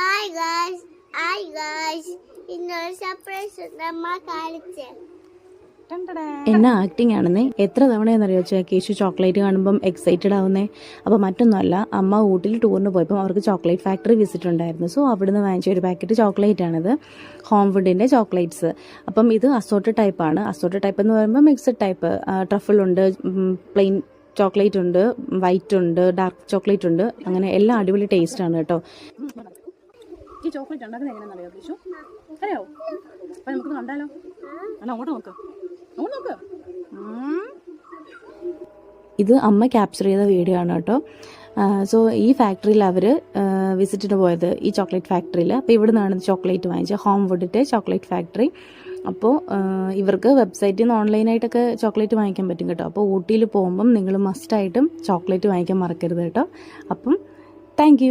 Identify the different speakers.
Speaker 1: Hi guys, hi guys. ഇന്നൊരു surprise നമ്മ കാണിച്ചേ.
Speaker 2: എന്നാ ആക്ടിങ് ആണെന്നേ. എത്ര തവണയെന്നറിയോ കേശു ചോക്ലേറ്റ് കാണുമ്പം എക്സൈറ്റഡ് ആവുന്നേ. അപ്പോൾ മറ്റൊന്നുമല്ല, അമ്മ ഊട്ടിൽ ടൂറിന് പോയപ്പോൾ അവർക്ക് ചോക്ലേറ്റ് ഫാക്ടറി വിസിറ്റ് ഉണ്ടായിരുന്നു. സോ അവിടുന്ന് വാങ്ങിച്ച ഒരു പാക്കറ്റ് ചോക്ലേറ്റ് ആണിത്, ഹോം ഫുഡിൻ്റെ ചോക്ലേറ്റ്സ്. അപ്പം ഇത് അസോർട്ടഡ് ടൈപ്പാണ്. അസോർട്ടഡ് ടൈപ്പ് എന്ന് പറയുമ്പോൾ മിക്സഡ് ടൈപ്പ്. ട്രഫിളുണ്ട്, പ്ലെയിൻ ചോക്ലേറ്റ് ഉണ്ട്, വൈറ്റ് ഉണ്ട്, ഡാർക്ക് ചോക്ലേറ്റ് ഉണ്ട്. അങ്ങനെ എല്ലാം അടിപൊളി ടേസ്റ്റാണ് കേട്ടോ. ഈ ചോക്ലേറ്റ് ഉണ്ടാക്കുന്നത് എങ്ങനെയാണെന്നറിയോ കേശു? അറിയാവോ? അപ്പം നമുക്ക് കണ്ടാലോ? അല്ല, അങ്ങോട്ട് നോക്ക്. ഇത് അമ്മ ക്യാപ്ചർ ചെയ്ത വീഡിയോ ആണ് കേട്ടോ. സോ ഈ ഫാക്ടറിയിൽ അവർ വിസിറ്റിന് പോയത്, ഈ ചോക്ലേറ്റ് ഫാക്ടറിയിൽ. അപ്പോൾ ഇവിടെ നിന്നാണ് ചോക്ലേറ്റ് വാങ്ങിച്ചത്, ഹോം വുഡിൻ്റെ ചോക്ലേറ്റ് ഫാക്ടറി. അപ്പോൾ ഇവർക്ക് വെബ്സൈറ്റിൽ നിന്ന് ഓൺലൈനായിട്ടൊക്കെ ചോക്ലേറ്റ് വാങ്ങിക്കാൻ പറ്റും കേട്ടോ. അപ്പോൾ ഊട്ടിയിൽ പോകുമ്പം നിങ്ങൾ മസ്റ്റായിട്ടും ചോക്ലേറ്റ് വാങ്ങിക്കാൻ മറക്കരുത് കേട്ടോ. അപ്പം താങ്ക്